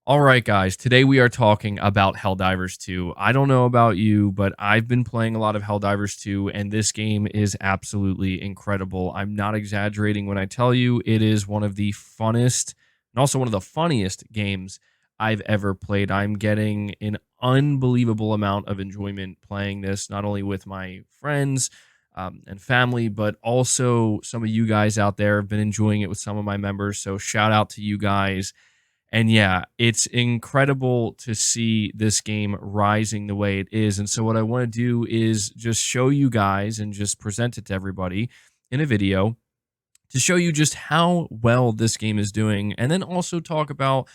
All right, guys. Today we are talking about Helldivers 2. I don't know about you, but I've been playing a lot of Helldivers 2, and this game is absolutely incredible. I'm not exaggerating when I tell you it is one of the funnest and also one of the funniest games I've ever played. I'm getting an unbelievable amount of enjoyment playing this, not only with my friends and family, but also some of you guys out there have been enjoying it with some of my members. So shout out to you guys. And yeah, it's incredible to see this game rising the way it is. And so, what I want to do is just show you guys and just present it to everybody in a video to show you just how well this game is doing. And then also talk about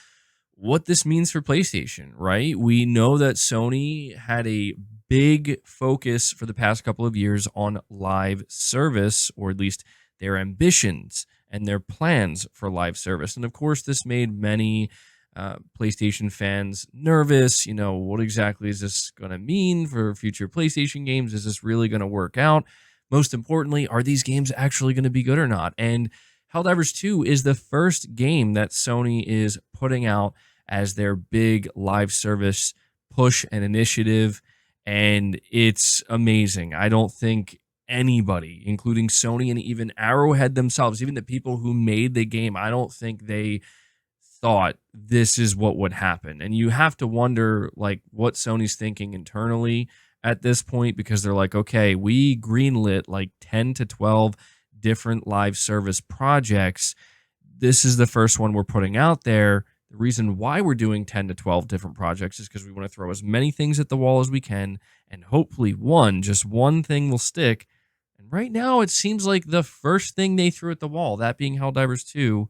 what this means for PlayStation, right? We know that Sony had a big focus for the past couple of years on live service, or at least their ambitions and their plans for live service. And of course, this made many PlayStation fans nervous. You know, what exactly is this going to mean for future PlayStation games? Is this really going to work out? Most importantly, are these games actually going to be good or not? And Helldivers 2 is the first game that Sony is putting out as their big live service push and initiative, and it's amazing. I don't think anybody, including Sony and even Arrowhead themselves, even the people who made the game, I don't think they thought this is what would happen. And you have to wonder, like, what Sony's thinking internally at this point, because they're like, okay, we greenlit like 10 to 12 different live service projects. This is the first one we're putting out there. The reason why we're doing 10 to 12 different projects is because we want to throw as many things at the wall as we can, and hopefully just one thing will stick. And right now, it seems like the first thing they threw at the wall, that being Helldivers 2,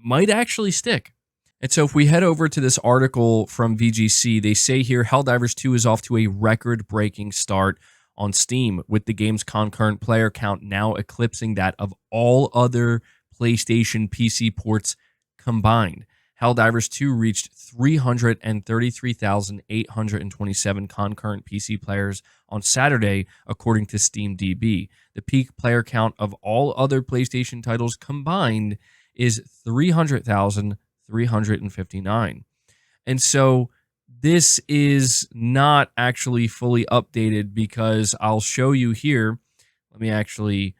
might actually stick. And so if we head over to this article from VGC, they say here, Helldivers 2 is off to a record-breaking start on Steam, with the game's concurrent player count now eclipsing that of all other PlayStation PC ports combined. Helldivers 2 reached 333,827 concurrent PC players on Saturday, according to SteamDB. The peak player count of all other PlayStation titles combined is 300,359. And so this is not actually fully updated, because I'll show you here. Let me actually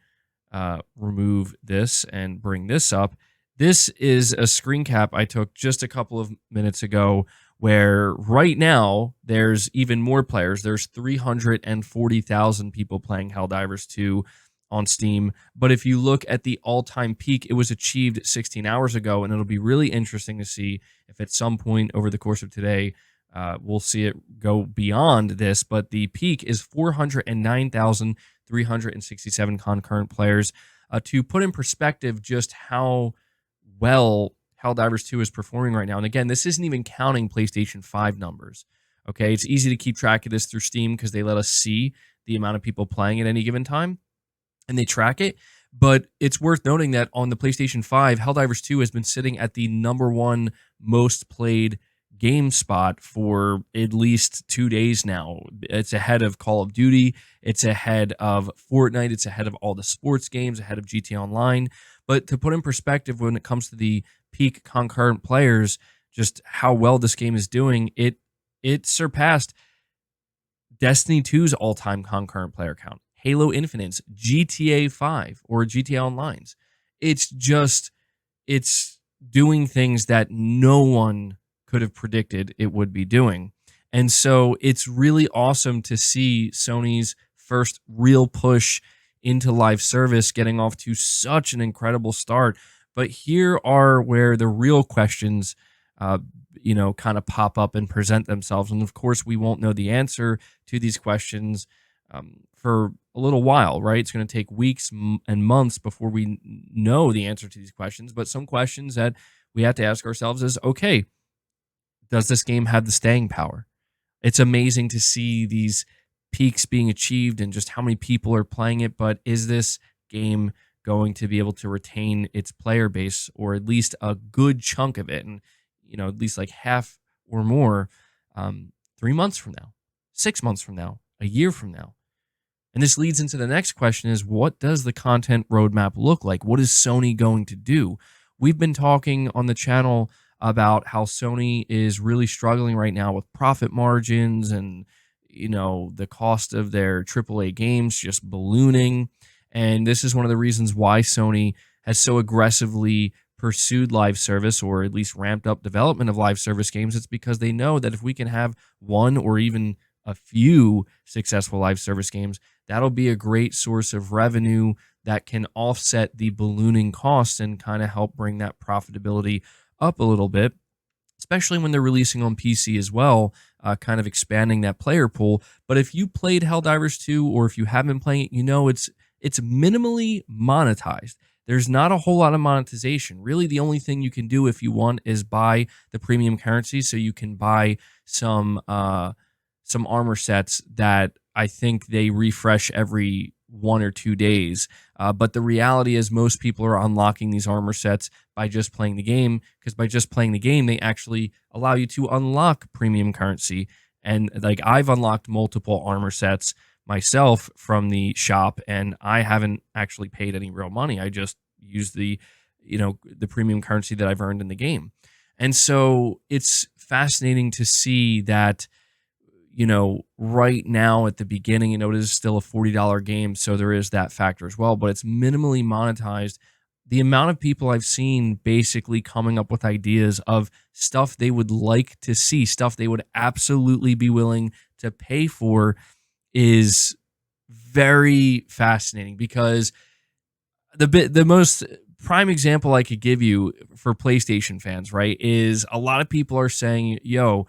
remove this and bring this up. This is a screen cap I took just a couple of minutes ago, where right now there's even more players. There's 340,000 people playing Helldivers 2 on Steam. But if you look at the all-time peak, it was achieved 16 hours ago, and it'll be really interesting to see if at some point over the course of today, we'll see it go beyond this. But the peak is 409,367 concurrent players. To put in perspective just how well Helldivers 2 is performing right now. And again, this isn't even counting PlayStation 5 numbers. Okay, it's easy to keep track of this through Steam because they let us see the amount of people playing at any given time, and they track it. But it's worth noting that on the PlayStation 5, Helldivers 2 has been sitting at the #1 most played game spot for at least 2 days now. It's ahead of Call of Duty. It's ahead of Fortnite. It's ahead of all the sports games, ahead of GTA Online. But to put in perspective, when it comes to the peak concurrent players, just how well this game is doing, it surpassed Destiny 2's all-time concurrent player count, Halo Infinite's, GTA 5, or GTA Online's. It's doing things that no one could have predicted it would be doing. And so it's really awesome to see Sony's first real push into live service getting off to such an incredible start. But here are where the real questions, kind of pop up and present themselves. And of course, we won't know the answer to these questions for a little while, right? It's going to take weeks and months before we know the answer to these questions. But some questions that we have to ask ourselves is, okay, does this game have the staying power? It's amazing to see these peaks being achieved and just how many people are playing it, but is this game going to be able to retain its player base, or at least a good chunk of it, and at least like half or more, 3 months from now, 6 months from now, a year from now? And this leads into the next question: is what does the content roadmap look like? What is Sony going to do? We've been talking on the channel about how Sony is really struggling right now with profit margins and the cost of their AAA games just ballooning. And this is one of the reasons why Sony has so aggressively pursued live service, or at least ramped up development of live service games. It's because they know that if we can have one or even a few successful live service games, that'll be a great source of revenue that can offset the ballooning costs and kind of help bring that profitability up a little bit, especially when they're releasing on PC as well, kind of expanding that player pool. But if you played Helldivers 2, or if you have been playing it, it's minimally monetized. There's not a whole lot of monetization. Really, the only thing you can do if you want is buy the premium currency, so you can buy some armor sets that I think they refresh every 1 or 2 days. But the reality is most people are unlocking these armor sets by just playing the game, because by just playing the game, they actually allow you to unlock premium currency. And like, I've unlocked multiple armor sets myself from the shop, and I haven't actually paid any real money. I just use the premium currency that I've earned in the game. And so it's fascinating to see that right now at the beginning, it is still a $40 game, so there is that factor as well, but it's minimally monetized. The amount of people I've seen basically coming up with ideas of stuff they would like to see, stuff they would absolutely be willing to pay for, is very fascinating, because the most prime example I could give you for PlayStation fans, right, is a lot of people are saying, yo,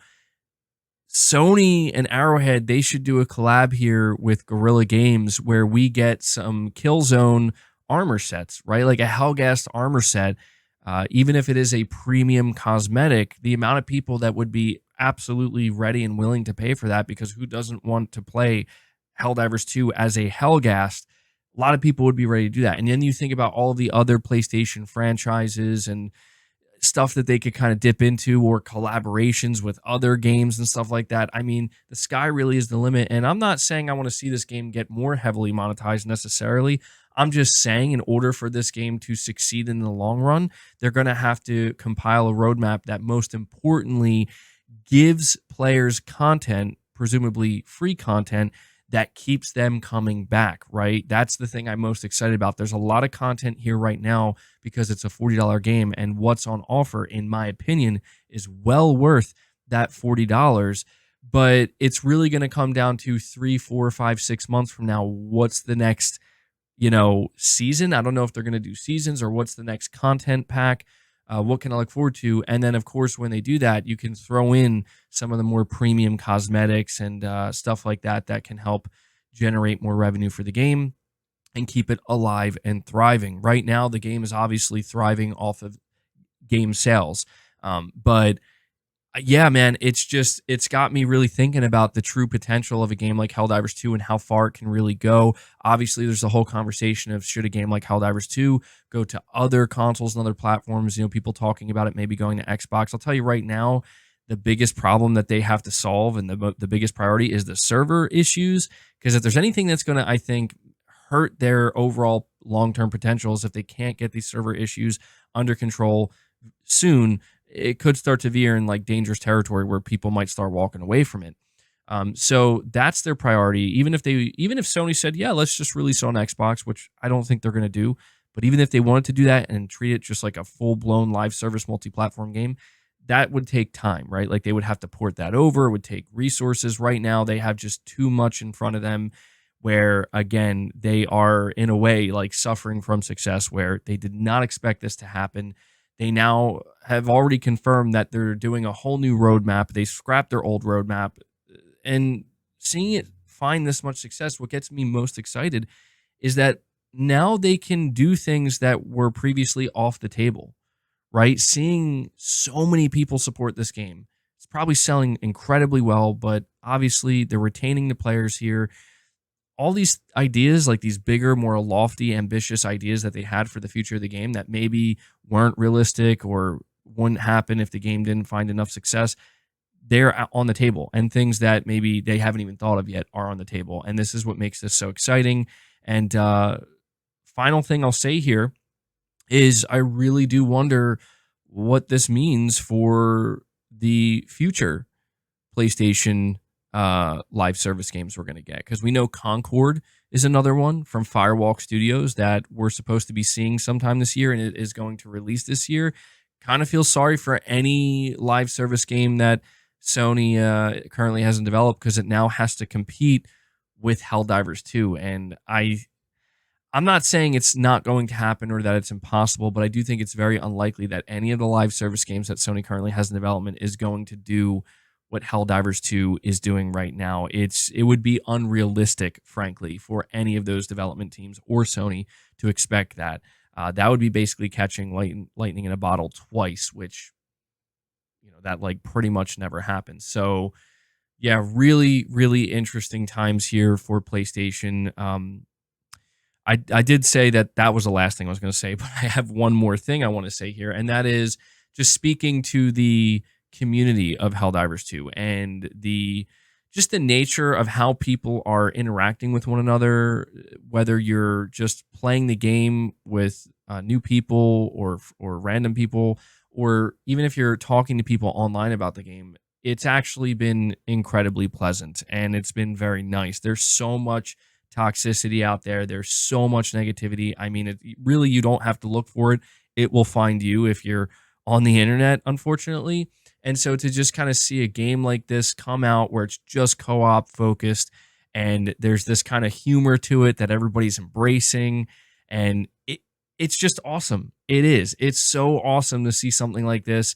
Sony and Arrowhead, they should do a collab here with Guerrilla Games where we get some Killzone armor sets, right? Like a Hellgast armor set, even if it is a premium cosmetic, the amount of people that would be absolutely ready and willing to pay for that, because who doesn't want to play Helldivers 2 as a Hellgast? A lot of people would be ready to do that. And then you think about all the other PlayStation franchises and stuff that they could kind of dip into, or collaborations with other games and stuff like that. I mean, the sky really is the limit. And I'm not saying I want to see this game get more heavily monetized necessarily. I'm just saying, in order for this game to succeed in the long run, they're going to have to compile a roadmap that, most importantly, gives players content, presumably free content, that keeps them coming back, right? That's the thing I'm most excited about. There's a lot of content here right now because it's a $40 game, and what's on offer, in my opinion, is well worth that $40. But it's really going to come down to 3, 4, 5, 6 months from now. What's the next, season? I don't know if they're going to do seasons, or what's the next content pack. What can I look forward to? And then, of course, when they do that, you can throw in some of the more premium cosmetics and stuff like that that can help generate more revenue for the game and keep it alive and thriving. Right now, the game is obviously thriving off of game sales. But yeah, man, it's got me really thinking about the true potential of a game like Helldivers 2 and how far it can really go. Obviously, there's the whole conversation of, should a game like Helldivers 2 go to other consoles and other platforms? People talking about it maybe going to Xbox. I'll tell you right now, the biggest problem that they have to solve, and the biggest priority, is the server issues. Because if there's anything that's going to, I think, hurt their overall long-term potentials, if they can't get these server issues under control soon, it could start to veer in like dangerous territory where people might start walking away from it. So that's their priority. Even if Sony said, yeah, let's just release it on Xbox, which I don't think they're going to do. But even if they wanted to do that and treat it just like a full-blown live service multi-platform game, that would take time, right? Like, they would have to port that over. It would take resources. Right now, they have just too much in front of them, where, again, they are in a way like suffering from success, where they did not expect this to happen. They now have already confirmed that they're doing a whole new roadmap. They scrapped their old roadmap. And seeing it find this much success, what gets me most excited is that now they can do things that were previously off the table, right? Seeing so many people support this game, it's probably selling incredibly well, but obviously they're retaining the players here. All these ideas, like these bigger, more lofty, ambitious ideas that they had for the future of the game that maybe weren't realistic or wouldn't happen if the game didn't find enough success, they're on the table. And things that maybe they haven't even thought of yet are on the table. And this is what makes this so exciting. And final thing I'll say here is, I really do wonder what this means for the future PlayStation live service games we're going to get. Because we know Concord is another one from Firewalk Studios that we're supposed to be seeing sometime this year, and it is going to release this year. Kind of feel sorry for any live service game that Sony currently hasn't developed, because it now has to compete with Helldivers 2. And I'm not saying it's not going to happen or that it's impossible, but I do think it's very unlikely that any of the live service games that Sony currently has in development is going to do what Helldivers 2 is doing right now. It would be unrealistic, frankly, for any of those development teams or Sony to expect that. That would be basically catching lightning in a bottle twice, which, that like pretty much never happens. So yeah, really, really interesting times here for PlayStation. I did say that was the last thing I was going to say, but I have one more thing I want to say here, and that is just speaking to the community of Helldivers 2 and just the nature of how people are interacting with one another, whether you're just playing the game with new people or random people, or even if you're talking to people online about the game. It's actually been incredibly pleasant, and it's been very nice. There's so much toxicity out there. There's so much negativity. I mean, really, you don't have to look for it. It will find you if you're on the internet, unfortunately. And so to just kind of see a game like this come out where it's just co-op focused, and there's this kind of humor to it that everybody's embracing, and it's just awesome. It is. It's so awesome to see something like this.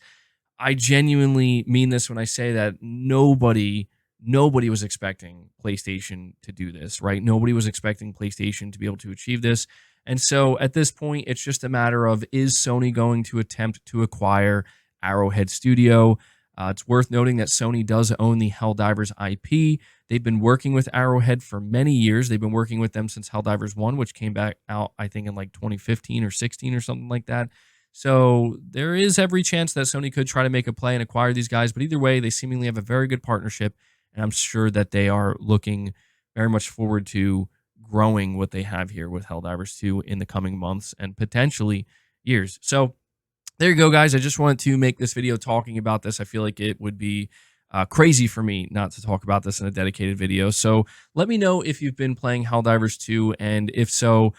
I genuinely mean this when I say that nobody was expecting PlayStation to do this, right? Nobody was expecting PlayStation to be able to achieve this. And so at this point, it's just a matter of, is Sony going to attempt to acquire Arrowhead Studio? It's worth noting that Sony does own the Helldivers IP. They've been working with Arrowhead for many years. They've been working with them since Helldivers 1, which came back out, I think, in like 2015 or 16 or something like that. So there is every chance that Sony could try to make a play and acquire these guys. But either way, they seemingly have a very good partnership, and I'm sure that they are looking very much forward to growing what they have here with Helldivers 2 in the coming months and potentially years. So there you go, guys. I just wanted to make this video talking about this. I feel like it would be crazy for me not to talk about this in a dedicated video. So let me know if you've been playing Helldivers 2, and if so,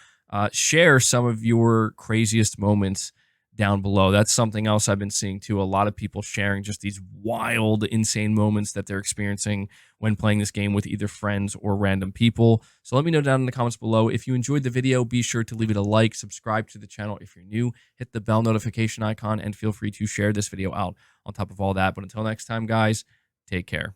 share some of your craziest moments down below. That's something else I've been seeing too. A lot of people sharing just these wild, insane moments that they're experiencing when playing this game with either friends or random people. So let me know down in the comments below. If you enjoyed the video, be sure to leave it a like, subscribe to the channel if you're new, hit the bell notification icon, and feel free to share this video out on top of all that. But until next time, guys, take care.